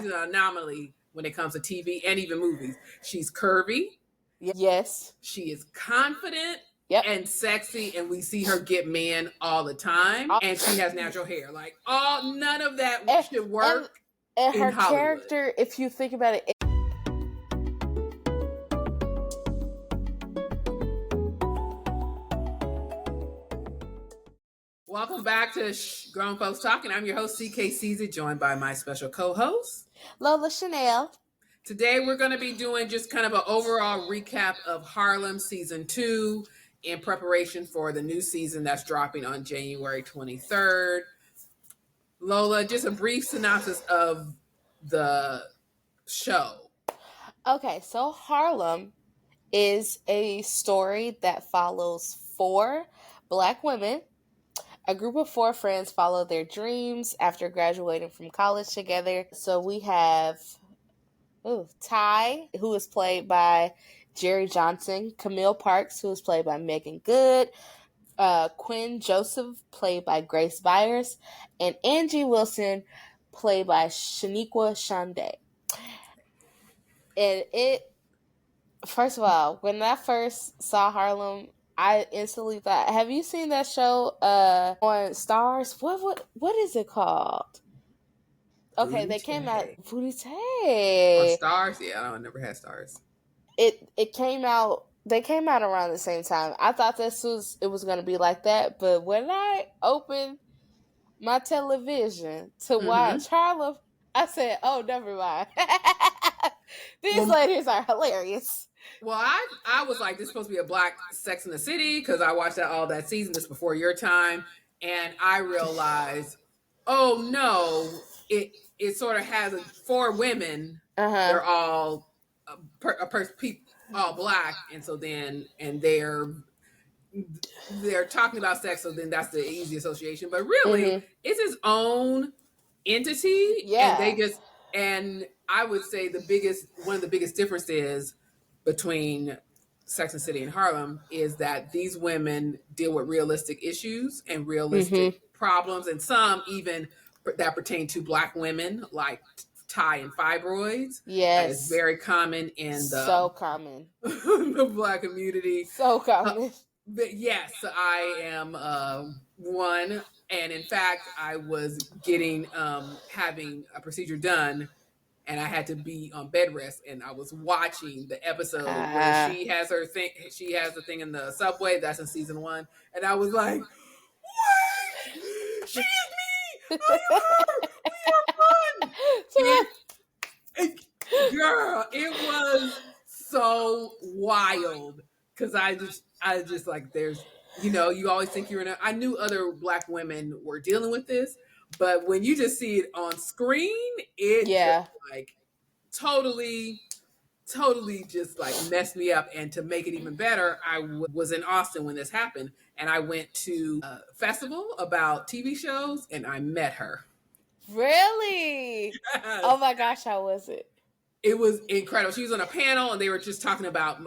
she's an anomaly when it comes to TV and even movies. She's curvy. Yes. She is confident Yep. and sexy, and we see her get men all the time. And she has natural hair. Like, none of that should work. And her in Hollywood. character, if you think about it. Welcome back to Grown Folks Talking. I'm your host, CK Caesar, joined by my special co-host, Lola Chanel. Today we're going to be doing just kind of an overall recap of Harlem Season 2 in preparation for the new season that's dropping on January 23rd. Lola, just a brief synopsis of the show. Okay, so Harlem is a story that follows 4 Black women. A group of 4 friends follow their dreams after graduating from college together. So we have Ty, who is played by Jerrie Johnson, Camille Parks, who is played by Meagan Good, Quinn Joseph, played by Grace Byers, and Angie Wilson, played by Shoniqua Shandai. And first of all, when I first saw Harlem, I instantly thought, have you seen that show on Stars? What is it called? Okay, they came out on Stars. Yeah, I never had Stars. It came out. They came out around the same time. I thought it was going to be like that, but when I opened my television to watch Harlem, I said, "Oh, never mind. These ladies are hilarious." Well, I was like, this is supposed to be a Black Sex in the City because I watched all that season just before your time, and I realized, oh no, it sort of has 4 women. They're all all Black, and so then they're talking about sex, so then that's the easy association. But really, it's its own entity, and I would say one of the biggest differences between Sex and the City and Harlem is that these women deal with realistic issues and realistic problems, and some even that pertain to Black women, like tie and fibroids. Yes, that is very common in the Black community. So common. But yes, I am one, and in fact, I was getting having a procedure done. And I had to be on bed rest, and I was watching the episode where she has her thing. She has the thing in the subway. That's in season 1, and I was like, "What? She is me! I am her! We are fun!" Girl, it was so wild because I just like there's you always think you're in a. I knew other Black women were dealing with this. But when you just see it on screen, it just like totally just like messed me up. And to make it even better, I was in Austin when this happened, and I went to a festival about TV shows, and I met her. Really? Yes. Oh my gosh, how was it? It was incredible. She was on a panel, and they were just talking about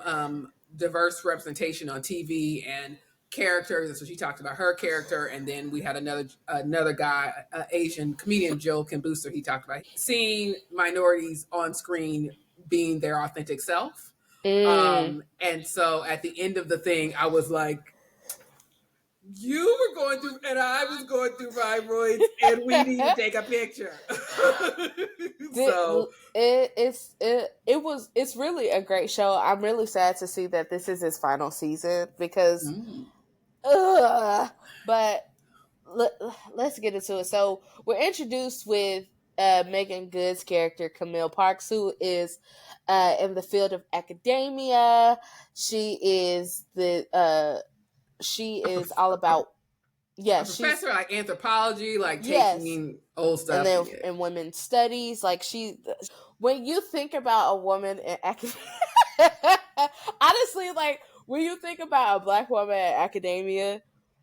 diverse representation on TV and characters, and so she talked about her character, and then we had another guy, Asian comedian Joe Kim Booster. He talked about seeing minorities on screen being their authentic self. And so at the end of the thing, I was like, you were going through, and I was going through fibroids, and we need to take a picture. So it's really a great show. I'm really sad to see that this is its final season because but let's get into it. So we're introduced with Meagan Good's character, Camille Parks, who is in the field of academia. She is all about a professor, like anthropology, like taking old stuff, and then in women's studies. Like when you think about a woman in academia, honestly, like when you think about a Black woman in academia,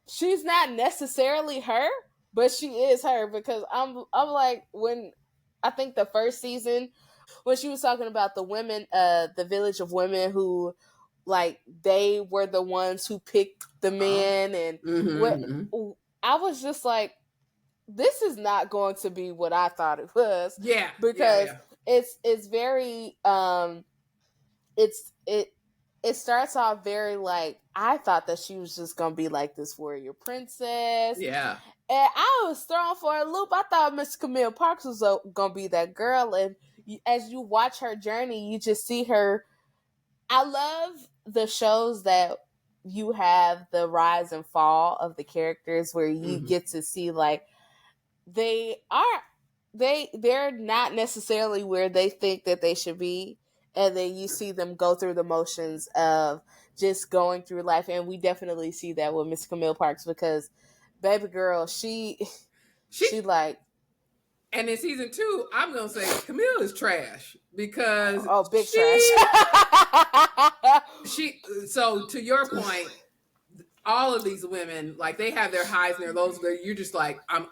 she's not necessarily her, but she is her, because I'm like, when I think the first season when she was talking about the women, the village of women who, like, they were the ones who picked the men, and I was just like, this is not going to be what I thought it was. Yeah, Because yeah. it's very it starts off very like, I thought that she was just gonna be like this warrior princess. Yeah. And I was thrown for a loop. I thought Miss Camille Parks was gonna be that girl, and as you watch her journey, you just see her. I love the shows that you have the rise and fall of the characters, where you get to see like they are they're not necessarily where they think that they should be, and then you see them go through the motions of just going through life. And we definitely see that with Miss Camille Parks, because baby girl, she like, and in season 2, I'm gonna say Camille is trash because oh, big trash. she. So to your point, all of these women, like, they have their highs and their lows. Where you're just like, I'm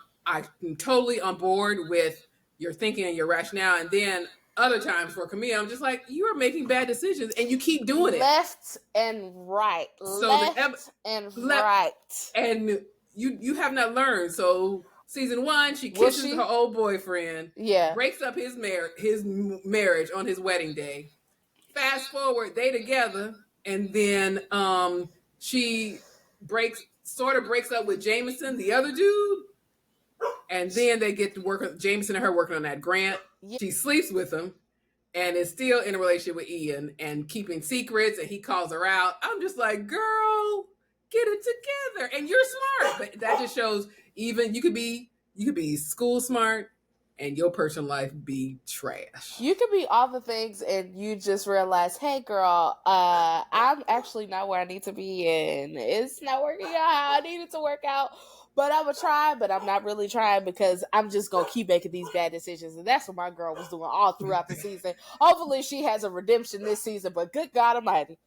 totally on board with your thinking and your rationale, and then other times for Camille, I'm just like, you are making bad decisions and you keep doing it left and right, so left and right, and you have not learned. So season 1, she kisses her old boyfriend, yeah, breaks up his marriage on his wedding day. Fast forward, they together, and then she sort of breaks up with Jameson, the other dude, and then they get to work. Jameson and her working on that grant. yeah. She sleeps with him, and is still in a relationship with Ian and keeping secrets, and he calls her out. I'm just like, girl, get it together. And you're smart. But that just shows, even you could be school smart and your personal life be trash. You could be all the things, and you just realize, hey girl, I'm actually not where I need to be, and it's not working out how I need it to work out. But I'm gonna try, but I'm not really trying, because I'm just gonna keep making these bad decisions. And that's what my girl was doing all throughout the season. Hopefully she has a redemption this season, but good God Almighty.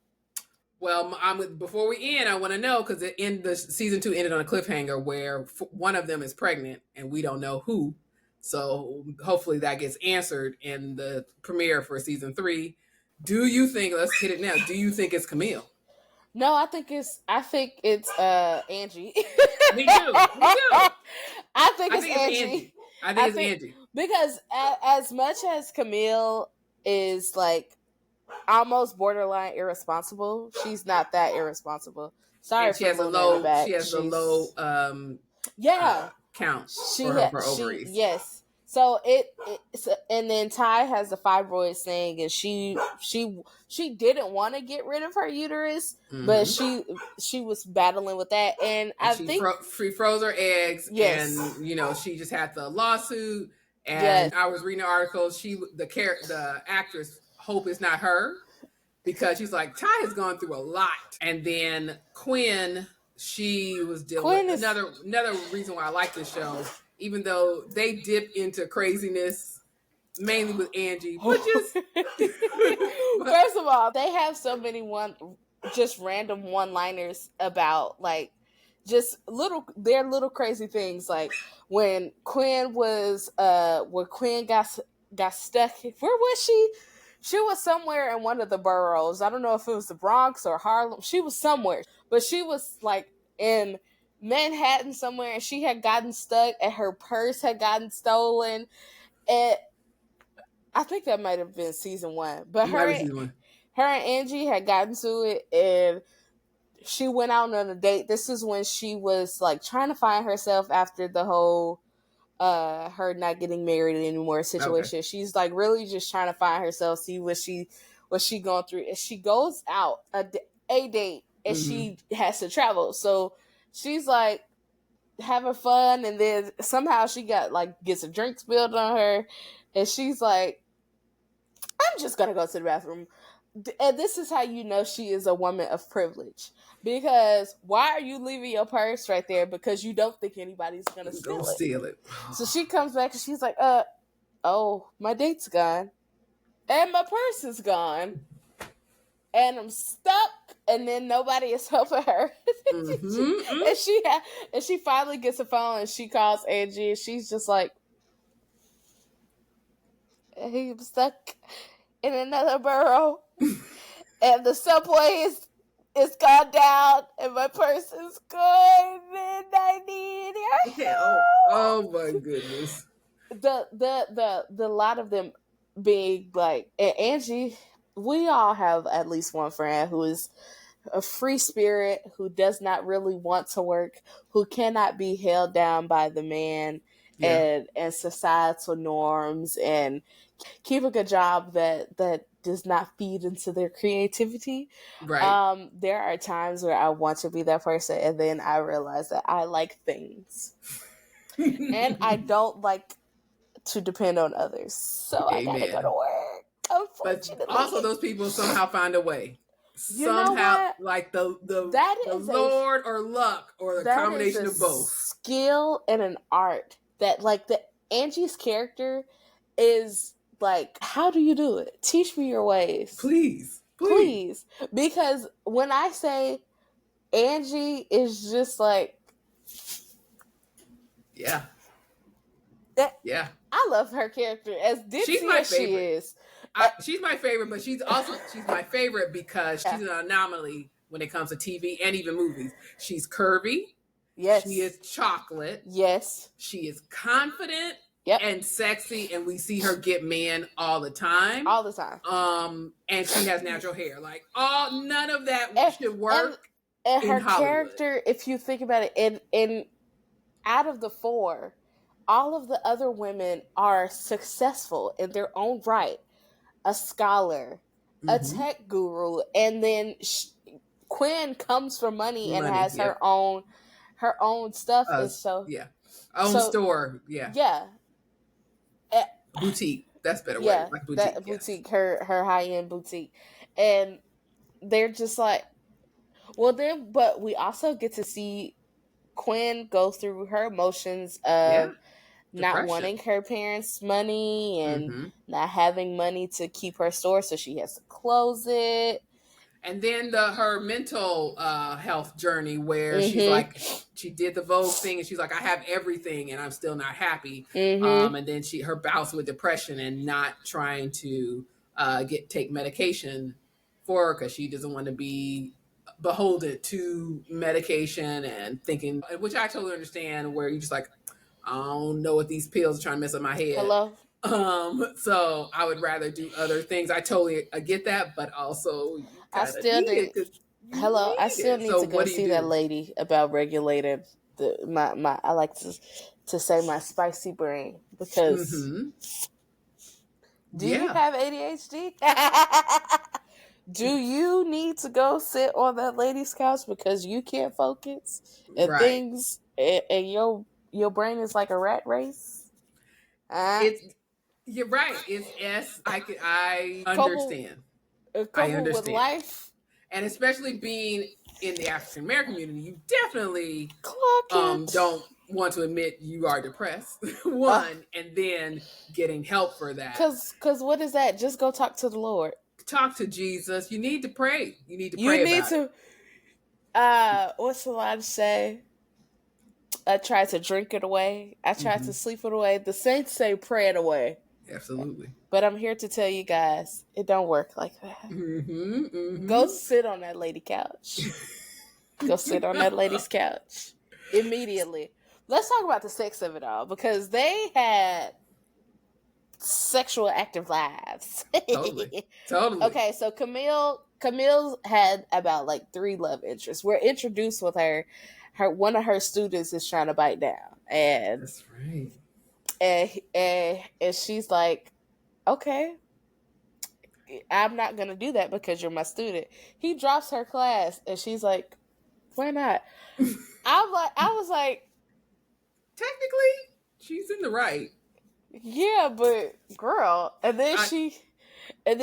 Well, before we end, I want to know, because the season 2 ended on a cliffhanger where one of them is pregnant and we don't know who. So hopefully that gets answered in the premiere for season 3. Do you think? Let's hit it now. Do you think it's Camille? No, I think it's Angie. Me too. I think it's Angie. I think it's Angie. Because as much as Camille is like almost borderline irresponsible, she's not that irresponsible. Sorry, and she has a low count for her ovaries. Yes. So and then Ty has the fibroids thing, and she didn't want to get rid of her uterus, but she was battling with that, and I think she froze her eggs, yes. And she just had the lawsuit, and yes. I was reading the article. The actress Hope is not her, because she's like, Ty has gone through a lot, and then Quinn, she was dealing with another reason why I like this show. Even though they dip into craziness, mainly with Angie, but just first of all, they have so many just random one-liners about like just little crazy things, like when Quinn got stuck. Where was she? She was somewhere in one of the boroughs. I don't know if it was the Bronx or Harlem. She was somewhere, but she was like in Manhattan somewhere, and she had gotten stuck, and her purse had gotten stolen. And I think that might have been season 1. But her and Angie had gotten to it, and she went out on a date. This is when she was like trying to find herself after the whole her not getting married anymore situation. Okay. She's like really just trying to find herself, see what she going through. And she goes out a date, and she has to travel. So she's like having fun, and then somehow she gets a drink spilled on her, and she's like, I'm just gonna go to the bathroom. And this is how you know she is a woman of privilege, because why are you leaving your purse right there? Because you don't think anybody's gonna steal it. So she comes back, and she's like, oh, my date's gone, and my purse is gone, and I'm stuck, and then nobody is helping her. And she finally gets a phone, and she calls Angie, and she's just like, hey, I'm stuck in another borough, and the subway is it's gone down and my purse is gone and I need your Yeah. Oh help. my goodness. The lot of them being like, and Angie, we all have at least one friend who is a free spirit, who does not really want to work, who cannot be held down by the man Yeah. and societal norms, and keep a good job that does not feed into their creativity. Right. There are times where I want to be that person, and then I realize that I like things, and I don't like to depend on others, so I gotta go to Amen. work. But also, Unfortunately, those people somehow find a way. you know Somehow, what? like That the is a Lord or luck or the that is combination a of both. skill and an art that, like, the Angie's character is like, how do you do it? Teach me your ways, Please, please. please. Because when I say Angie is just like, Yeah, that, yeah. I love her character as She's ditzy my as she favorite. is. She's my favorite, but she's my favorite because Yeah. she's an anomaly when it comes to TV and even movies. She's curvy. She Yes. is chocolate. Yes. She is confident Yep. and sexy, and we see her get men all the time. All the time. And she has natural hair. Like, none of that And, should work and in her Hollywood. character, if you think about it, in out of the four, all of the other women are successful in their own right. A scholar, a Mm-hmm. tech guru, and then Quinn comes from money and Money, has yeah. her own stuff, and so Yeah. Own so store, yeah. yeah, eh, Boutique. That's a better word. yeah, Like boutique, that yes. boutique, her high end boutique, and they're just like, well, then, but we also get to see Quinn go through her emotions Yeah. of not Depression. wanting her parents' money and Mm-hmm. not having money to keep her store, so she has to close it. And then her mental health journey where she's Mm-hmm. like, she did the Vogue thing and she's like, I have everything and I'm still not happy. Mm-hmm. And then her bouts with depression and not trying to take medication for her because she doesn't want to be beholden to medication and thinking, which I totally understand, where you're just like, I don't know what these pills are trying to mess up my head. Hello. So I would rather do other things. I totally get that, but also you I kind of still need do. it because you Hello. I need still it. need So to go what do you see that do? lady about regulating my. I like to say my spicy brain, because Mm-hmm. do you Yeah. have ADHD? Do you need to go sit on that lady's couch because you can't focus and Right. things, and your brain is like a rat race? It's You're right. It's I couple understand. I couple with understand. life. And especially being in the African American community, you definitely Clock it. don't want to admit you are depressed. Uh, One, and then getting help for that. cause what is that? Just go talk to the Lord. Talk to Jesus. You need to pray. You need to You pray need about it. to. What's the line say? I tried to drink it away. I tried to Mm-hmm. sleep it away. The saints say pray it away. Absolutely. But I'm here to tell you guys, it don't work like that. Mm-hmm. Go Mm-hmm. sit on that lady couch. Go sit on that lady's couch immediately. Let's talk about the sex of it all, because they had sexual active lives. Totally. Totally. Okay, so Camille had about like 3 love interests. We're introduced with her. One of her students is trying to bite down, That's right. and she's like, okay, I'm not gonna do that because you're my student. He drops her class, and she's like, why not? I was like, Technically, she's in the right. yeah, but girl. I, And then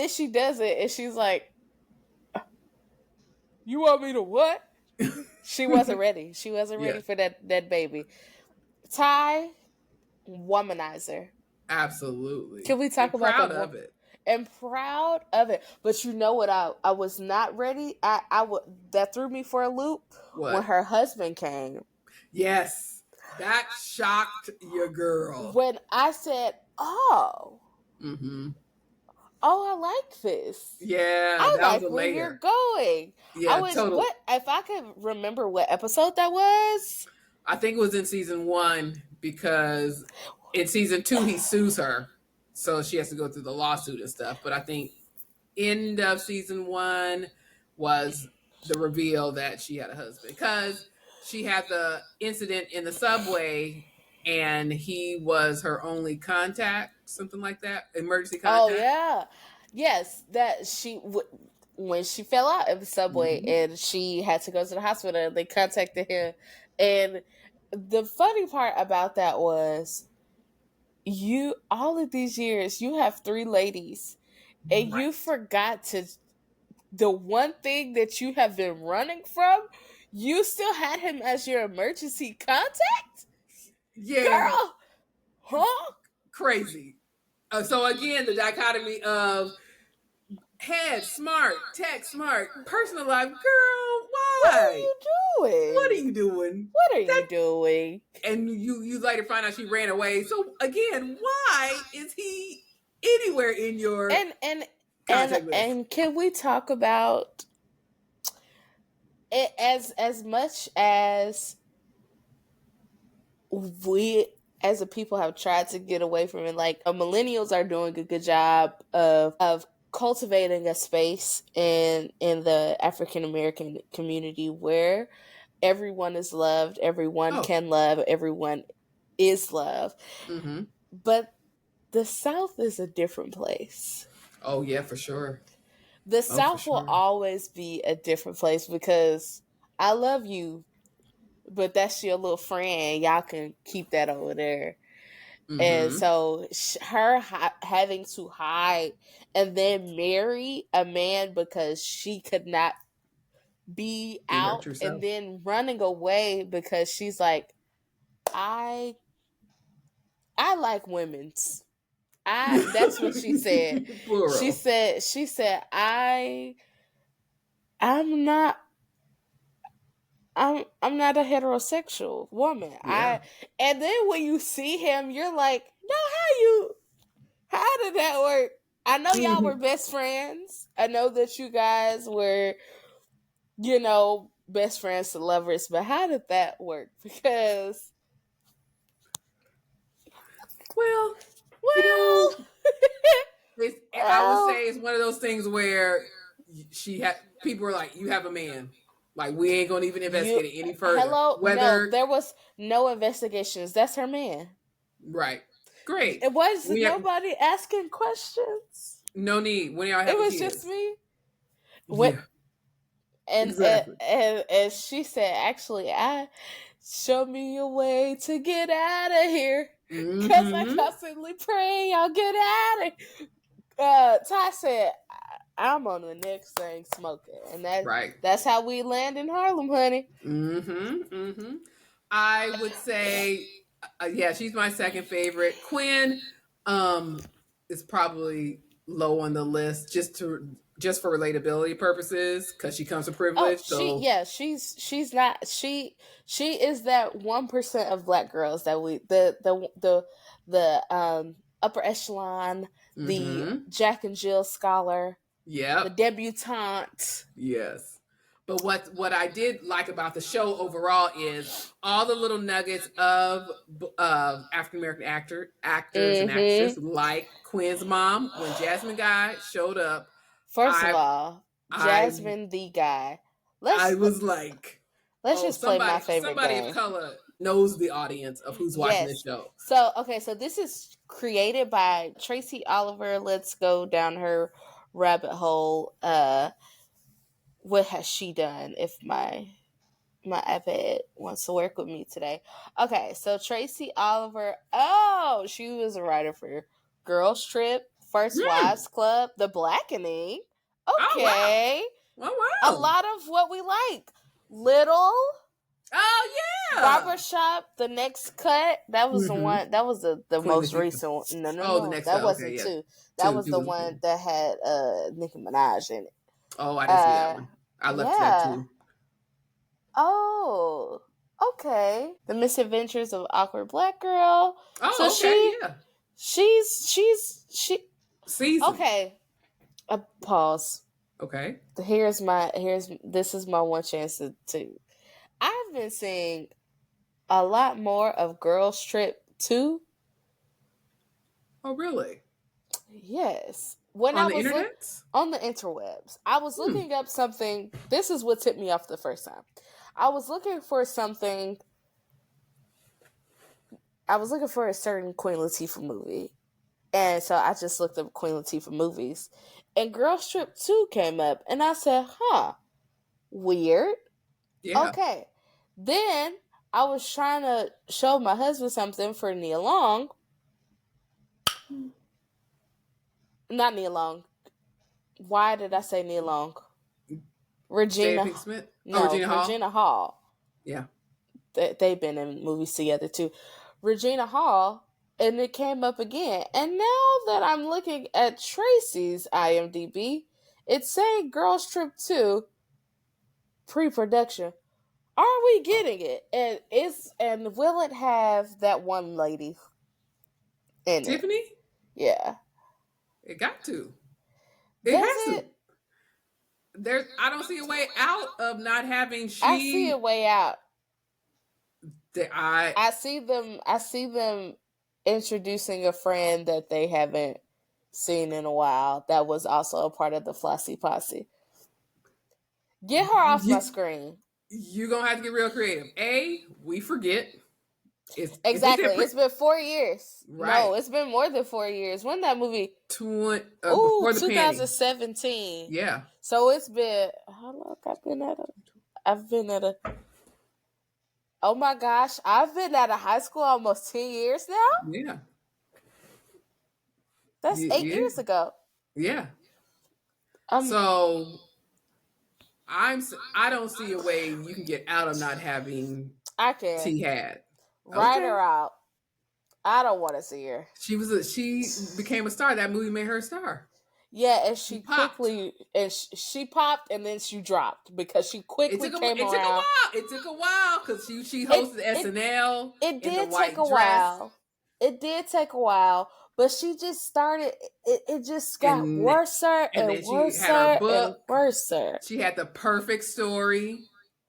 she does it, and she's like, you want me to what? She wasn't ready. She wasn't yeah, ready for that baby. Ty, womanizer. absolutely. Can we talk And about proud that? of it. And proud of it. But you know what? I was not ready. I would that threw me for a loop when What? her husband came. Yes. That shocked your girl. When I said, "Oh, Mm-hmm. Oh, I like this. Yeah, I that was like a where you're layer. going. I Yeah, was total. what if I could remember what episode that was? I think it was in season one because in season two he sues her, so she has to go through the lawsuit and stuff. But I think end of season one was the reveal that she had a husband because she had the incident in the subway and he was her only contact, something like that, emergency Oh contact. yeah, yes. That when she fell out of the subway Mm-hmm. and she had to go to the hospital, and they contacted him. And the funny part about that was you all of these years you have three ladies and you Right. forgot to the one thing that you have been running from. You still had him as your emergency contact, Yeah, girl. Huh? crazy. So again, the dichotomy of head smart, tech smart, personal life, girl. What are Why? you What are doing? you doing? What are you That doing? and you later find out she ran away. So again, why is he anywhere in your And and and contact list? and can we talk about it as much as we as a people have tried to get away from it, like millennials are doing a good job of cultivating a space in the African American community where everyone is loved, everyone Oh, can love, everyone is loved. mm-hmm. But the South is a different place. Oh yeah, for sure. The Oh, for South will sure. always be a different place because I love you, but that's your little friend. Y'all can keep that over there. And Mm-hmm. so her having to hide and then marry a man because she could not be Be her out, true and self. then running away because she's like, I I like women's. I That's what she said. Plural. She said I'm not I'm not a heterosexual woman. Yeah. And then when you see him, you're like, no, how did that work? I know y'all were Mm-hmm. best friends. I know that you guys were, best friends to lovers, but how did that work? Because, Well, you well, know, I would well, say it's one of those things where she had people were like, "You have a man." Like we ain't gonna even you investigate it any further. hello, no, Whether there was no investigations. That's her man. right, great. It was We have nobody asking questions. no need when y'all It having was just kids. me. When Yeah, and and exactly. and, and she said, actually, I show me a way to get out of here, cause I Mm-hmm. constantly pray I'll get out of. Ty said, I'm on the next thing smoking, and Right. that's how we land in Harlem, honey. Mm-hmm. Mm-hmm. I would say, yeah, she's my second favorite. Quinn, is probably low on the list just for relatability purposes because she comes from Oh, privilege. So she's not she is that 1% of black girls that we the upper echelon, the mm-hmm. Jack and Jill scholar, the Yep. debutante. Yes. But what I did like about the show overall is all the little nuggets of African American actors and actresses Mm-hmm. like Quinn's mom when Jasmine Guy showed up. First of I all, I Jasmine the guy. I Let's was like, let's oh, just play my favorite somebody of game. color knows the audience of who's watching this Yes. show. So okay, so this is created by Tracy Oliver. Let's go down her rabbit hole. What has she done? If my iPad wants to work with me today. Okay, so Tracy Oliver. Oh, she was a writer for Girls Trip, First Mm. Wives Club, The Blackening. Oh wow! Okay, Oh a wow! lot of what we like. Little Oh yeah! Barbershop, The Next Cut. That was the Mm-hmm. one. That was the Queen most Latifah. recent one. No, no, Oh, the no. next That cut. Okay, wasn't yeah. two. That Two. was Two the was one good. that had Nicki Minaj in it. Oh, I didn't see that Uh, one. I left that yeah. too. Oh, okay. The Misadventures of Awkward Black Girl. So Oh, okay, yeah. she Seasoned. okay. Pause. Okay. This is my one chance to. I've been seeing a lot more of Girls Trip 2. Oh, really? Yes. When On I the was internet? on the interwebs, I was Hmm. looking up something. This is what tipped me off the first time. I was looking for something. I was looking for a certain Queen Latifah movie. And so I just looked up Queen Latifah movies. And Girls Trip 2 came up. And I said, huh, weird. Yeah. Okay. Then I was trying to show my husband something for Nia Long. Not Nia Long. Why did I say Nia Long? Jada Regina. Pink Smith. Oh, No, Regina Hall. Regina Hall. Yeah. They've been in movies together too. Regina Hall. And it came up again. And now that I'm looking at Tracy's IMDb, it's saying Girls Trip 2 pre-production. Are we Oh, getting it? And will it have that one lady in it? Tiffany. Yeah. It got to. It Does has to. it? There's. I don't see a way out of not having I see a she. way out. I. I see them introducing a friend that they haven't seen in a while that was also a part of the Flossy Posse. Get her off my You, screen. you're gonna have to get real creative. We forget. It's if they Exactly. said It's been 4 years. No, right. it's been more than 4 years. When that movie? Ooh, Before the panty. 2017. Yeah. So it's been how long I've been at a oh my gosh, I've been at a high school almost 10 years now? Yeah. That's Yeah. 8 years ago. Yeah. Um So I don't see a way you can get out of not having I can. T had. Write Okay. her out. I don't want to see her. She became a star. That movie made her a star. Yeah, and She she popped. quickly and she popped and then she dropped because she quickly came It took a around. while. It took a while because she It hosted it SNL it in the did take white a dress, while. It did take a while, but she just started. It just got and worser and and then she had her worser and book. worser. She had the perfect story,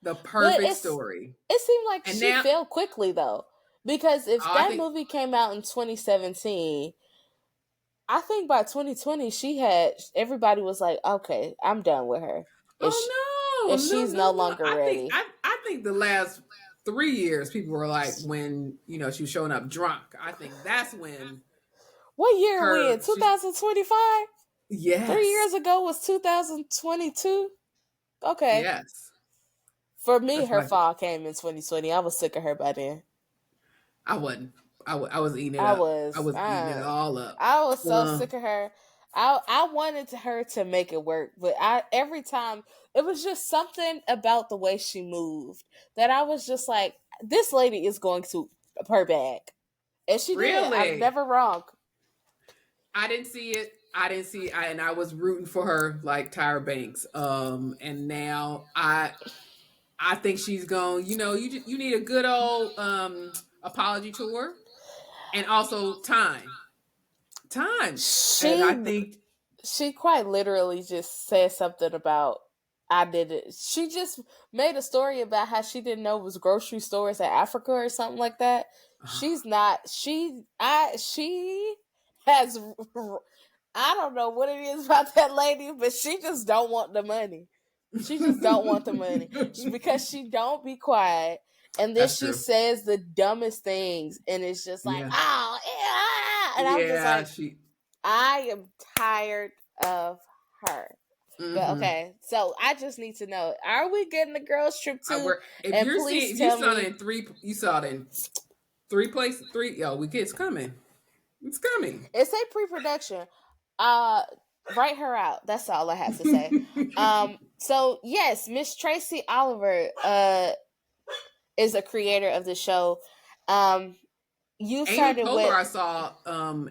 the But perfect story. it seemed like And she now, fell quickly though, because if I that think, movie came out in 2017, I think by 2020 she had everybody was like, okay, I'm done with her. If she, oh if no, she's no, no no. longer ready. I think the last 3 years, people were like when she was showing up drunk. I think that's when What year are we in? she 2025. 3 years yes, ago was 2022. Okay. yes. For me, That's her like fall came in 2020. I was sick of her by then. I wasn't. I was eating it I up. I was. was eating it all up. I was so Uh, sick of her. I wanted her to make it work, but every time it was just something about the way she moved that I was just like, this lady is going to her bag, and she did. I'm really, never wrong. I didn't see it. I didn't see, and I was rooting for her like Tyra Banks. And now I think she's going. You need a good old apology tour, and also time, and I She think she quite literally just said something about I did it. She just made a story about how she didn't know it was grocery stores in Africa or something like that. She's not. She has. I don't know what it is about that lady, but she just don't want the money. She just don't want the money because she don't be quiet, and then that's she true. says the dumbest things, and it's just like, Yeah, oh, yeah, and I'm just yeah. like, She. I am tired of her. But Mm-hmm. okay, so I just need to know: are we getting the girls trip too? And please If you tell saw it me. in you saw it in three places. Yo, it's coming. It's coming. It's a pre-production. Uh, write her out. That's all I have to say. So yes, Miss Tracy Oliver is a creator of the show. Um, you Amy started Poehler with I saw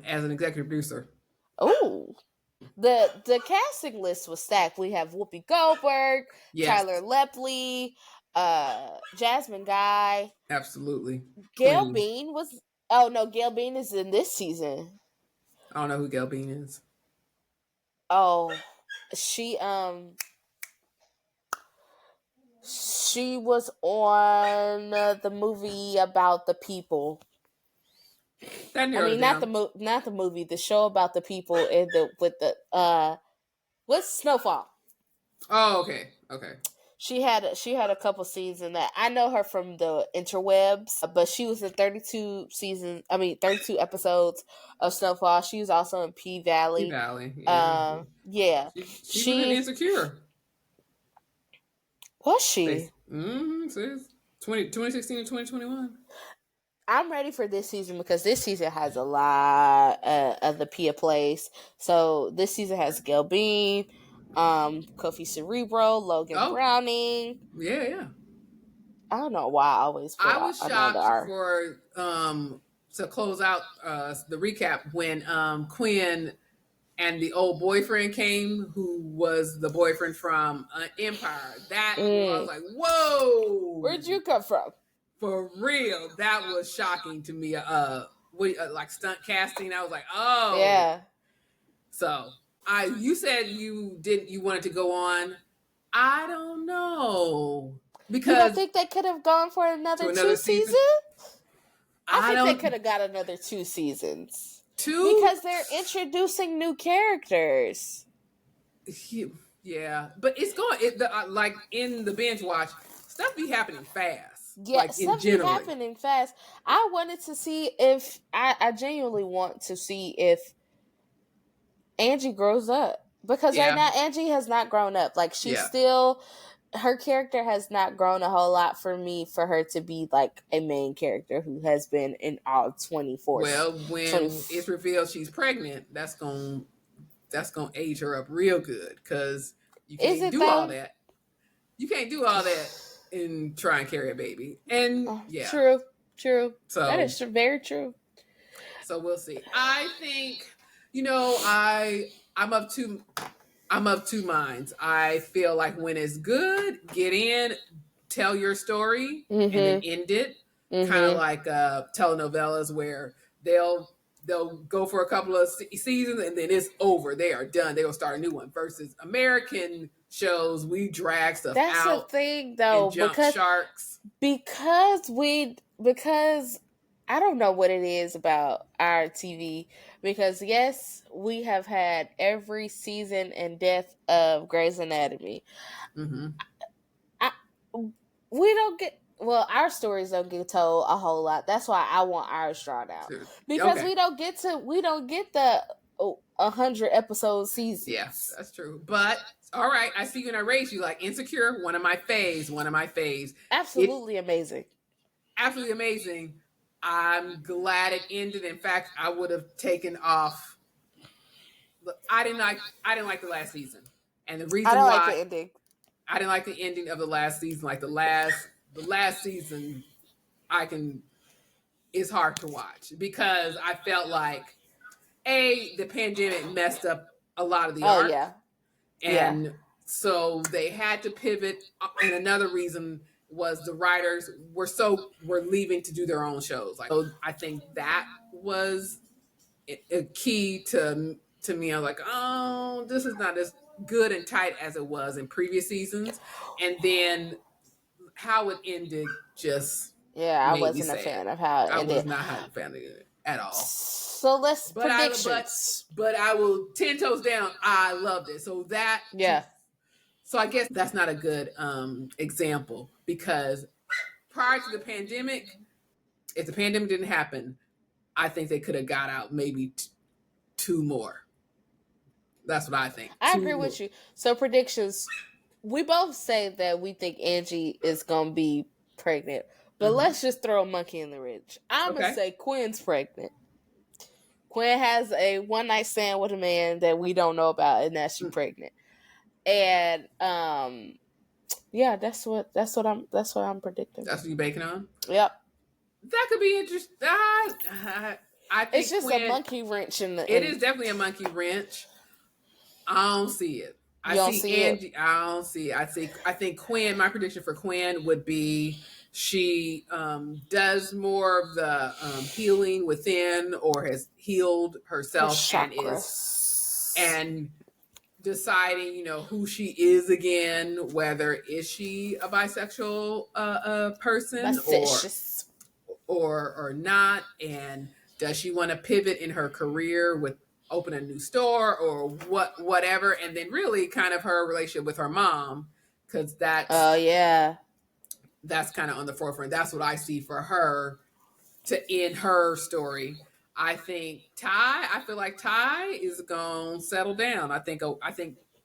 as an executive producer. oh the casting list was stacked. We have Whoopi Goldberg, Yes, Tyler Lepley, Jasmine Guy, absolutely. Gail Queen. Bean was. Oh no, Gail Bean is in this season. I don't know who Gail Bean is. Oh, She was on the movie about the people. That I narrows mean, it down. not the movie, the show about the people in the with the what's Snowfall. Oh, okay, okay. She had a couple scenes in that. I know her from the interwebs, but she was in 32 episodes of Snowfall. She was also in P P Valley. Valley, yeah. Yeah, She was in she Insecure. was They, she. says 2016 to 2021. I'm ready for this season because this season has a lot of the Pia plays. So this season has Gail Bean, Kofi Cerebro, Logan Oh, Browning. yeah, yeah. I don't know why I always put I was another shocked R. for to close out the recap when Quinn and the old boyfriend came, who was the boyfriend from Empire. That I was like, Where'd whoa, you come from? for real. That was shocking to me. Like stunt casting. I was like, oh. Yeah. So you said you wanted to go on. I don't know You don't because think they could have gone for to another another two season. seasons? I I think they could don't have got another 2 seasons. two. Because they're introducing new characters. Yeah, but it's going like in the binge watch stuff be happening fast, Yeah, like in stuff be generally. happening fast. I wanted to see if I genuinely want to see if Angie grows up. Because right Yeah, now Angie has not grown up. Like she's yeah. still her character has not grown a whole lot for me for her to be like a main character who has been in all 24 Well, 20 when it's revealed she's pregnant, that's gonna age her up real good because you Is can't it do all though? that. You can't do all that and try and carry a baby. And Oh, yeah, true. That so is very true. we'll see. I think I'm of two minds. I feel like when it's good, get in, tell your story, and then Mm-hmm. end it. Kind of Mm-hmm. like telenovelas where they'll go for a couple of seasons and then it's over. They are done. They'll start a new one. Versus American shows, we drag stuff That's the out thing though, and jump sharks. because I don't know what it is about our TV. Because yes, we have had every season and death of Grey's Anatomy. Mm-hmm. I, we don't get our stories don't get told a whole lot. That's why I want ours drawn out because Okay. we don't get the 100 episode Yeah, seasons. that's true. But all right, I see you in a race. You like Insecure, one of my faves, one of my faves. It Absolutely amazing. absolutely amazing. I'm glad it ended. In fact, I would have taken off. I didn't like the last season, and the I reason don't like the why ending. I didn't like the ending of the last season, like the last season, I can is hard to watch because I felt like the pandemic messed up a lot of the Oh arc, yeah, yeah. and so they had to pivot. And another reason was the writers were leaving to do their own shows. Like, so I think that was a key to me. I was like, oh, this is not as good and tight as it was in previous seasons. And then how it ended just Yeah, I made me wasn't a sad. fan of how it I was ended. not a fan of it at all. So let's But predictions. I will 10 toes down. I loved it. Yeah, So I guess that's not a good example because prior to the pandemic, if the pandemic didn't happen, I think they could have got out maybe two more. That's what I think. I agree with you. So predictions. We both say that we think Angie is gonna be pregnant, but Mm-hmm. let's just throw a monkey in the ridge. I'm gonna Okay. say Quinn's pregnant. Quinn has a one night stand with a man that we don't know about, and that she's pregnant. And yeah, that's what I'm predicting. That's what you're banking on? Yep. That could be interesting. I think It's just Quinn, a monkey wrench in the. it is definitely a monkey wrench. I don't see it. You I don't see see it. Angie. I don't see it. I think Quinn. My prediction for Quinn would be she does more of the healing within, or has healed Her herself, chakras. and deciding, who she is again, whether is she a bisexual person Vicious. or not, and does she want to pivot in her career with open a new store or whatever, and then really kind of her relationship with her mom, because Oh yeah. that's kind of on the forefront. That's what I see for her to end her story. I feel like Ty is gonna settle down. I think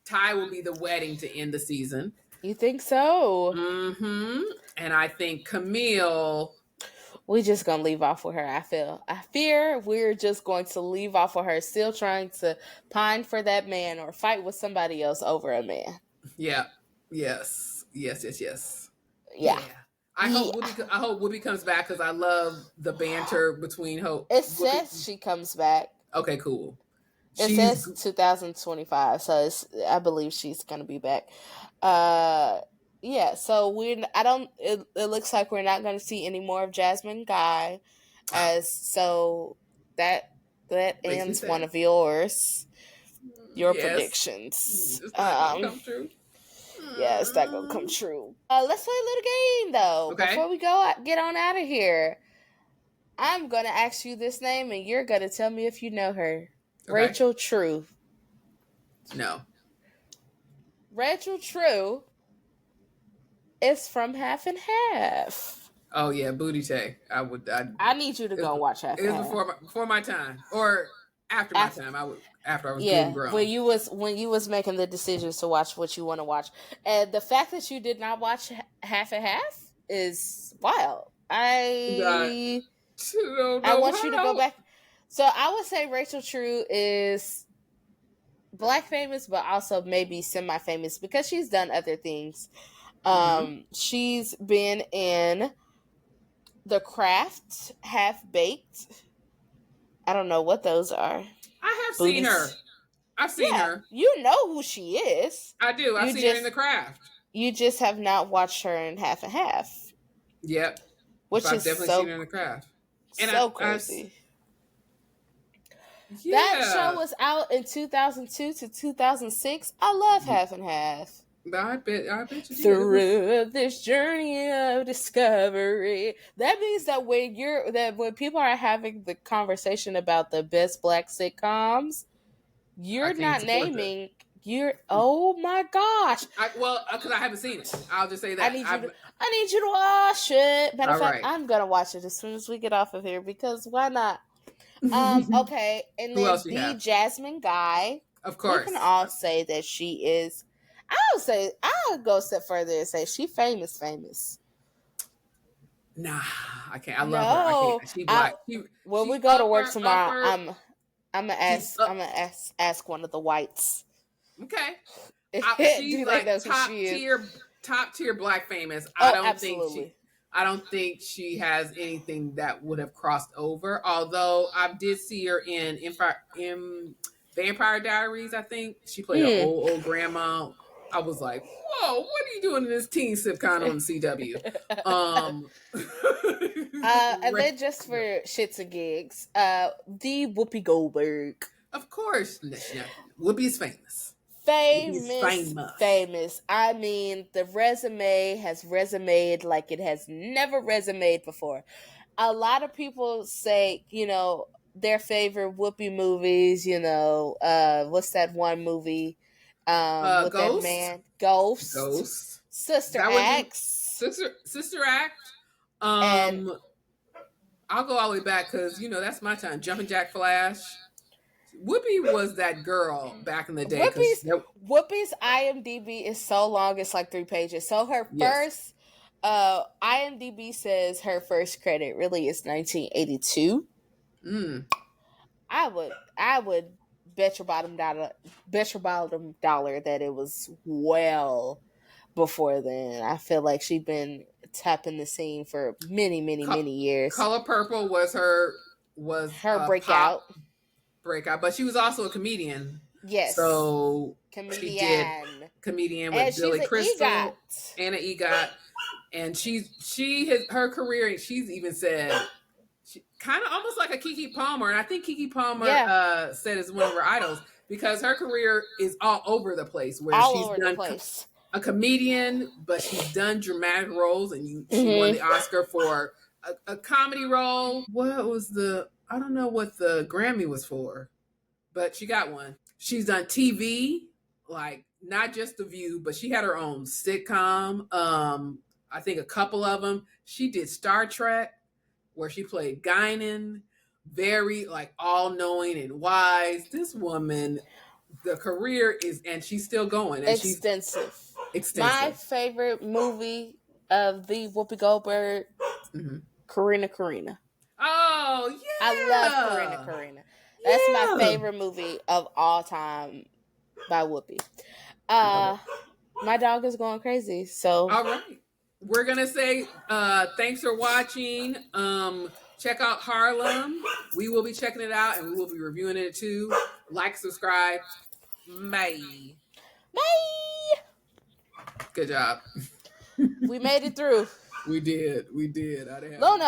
Ty will be the wedding to end the season. You think so? Mm-hmm. And I think Camille. We just gonna leave off with her. I fear we're just going to leave off with her, still trying to pine for that man or fight with somebody else over a man. Yeah. Yes. Yes. Yes. Yes. Yeah. Yeah. Yeah. I hope Whoopi comes back because I love the banter between Hope. It Whoopi. says she comes back. Okay. Cool. It She's says 2025, so I believe she's gonna be back. Uh, yeah. So we, I don't. It looks like we're not gonna see any more of Jasmine Guy, as so that makes me ends one sad. of yours. Your Yes. predictions. It's not gonna come true. Yeah, it's not gonna come true. Let's play a little game though Okay. before we go get on out of here. I'm gonna ask you this name, and you're gonna tell me if you know her. Okay. Rachel True. No. Rachel True is from Half and Half. Oh yeah, Booty Tay. I need you to go watch Half It and was Half. before my time, or after my time. After I was good and grown. When you was making the decisions to watch what you want to watch, and the fact that you did not watch Half and Half is wild. I want you to go back. So I would say Rachel True is Black famous, but also maybe semi-famous because she's done other things. She's been in The Craft, Half Baked. I don't know what those are. I have seen her. I've seen her. You know who she is. I do. I've seen her in The Craft. You just have not watched her in Half and Half. Yep. Which I've is definitely so seen her in The Craft. And so crazy. That show was out in 2002 to 2006. I love Half and Half. I bet you did. Through this journey of discovery. That means that when people are having the conversation about the best Black sitcoms, you're not naming. Oh my gosh! Because I haven't seen it. I'll just say that. I need you to watch it. Matter of fact, right. I'm gonna watch it as soon as we get off of here because why not? Okay, and then the Jasmine Guy. Of course, we can all say that she is. I'll go a step further and say she famous. Nah, I can't. I love her. I can't. She Black. When we go to work tomorrow, I'm gonna ask one of the whites. Okay, she's like top tier Black famous. I don't think she has anything that would have crossed over. Although I did see her in Vampire Diaries. I think she played an old grandma. I was like, whoa, what are you doing in this teen sitcom on CW? And then just for shits and gigs, the Whoopi Goldberg. Of course. Whoopi is famous. Famous. I mean, the resume has resumed like it has never resumed before. A lot of people say, their favorite Whoopi movies, what's that one movie? With Ghost? that man, Ghost, Sister Act, Sister Act. And I'll go all the way back because that's my time. Jumpin' Jack Flash. Whoopi was that girl back in the day. Whoopi's IMDb is so long; it's like 3 pages. So her first IMDb says her first credit really is 1982. I would bet your bottom dollar that it was well before then. I feel like she'd been tapping the scene for many years. Color Purple was her breakout, but she was also a comedian. Yes, so comedian with Billy Crystal, Anna Egot, and her career. She's even said. Kind of almost like a Keke Palmer, and I think Keke Palmer said is one of her idols. because her career is all over the place. Where All she's over the done place. a comedian, but she's done dramatic roles, and she won Hmm. the Oscar for a comedy role. What was the? I don't know what the Grammy was for, but she got one. She's done TV, like not just The View, but she had her own sitcom. I think a couple of them. She did Star Trek, where she played Guinan, very like all knowing and wise. This woman, the career is, and she's still going, and she's Extensive. My extensive. favorite movie of the Whoopi Goldberg, Mm-hmm. Karina. Oh I love yeah, Karina. That's my yeah. favorite movie of all time by Whoopi. Love it. Uh, my dog is going crazy. So All right. We're gonna say thanks for watching. Check out Harlem. We will be checking it out and we will be reviewing it too. Like, subscribe. Bye. bye. Good job. We made it through. We did. We did. I didn't have Luna.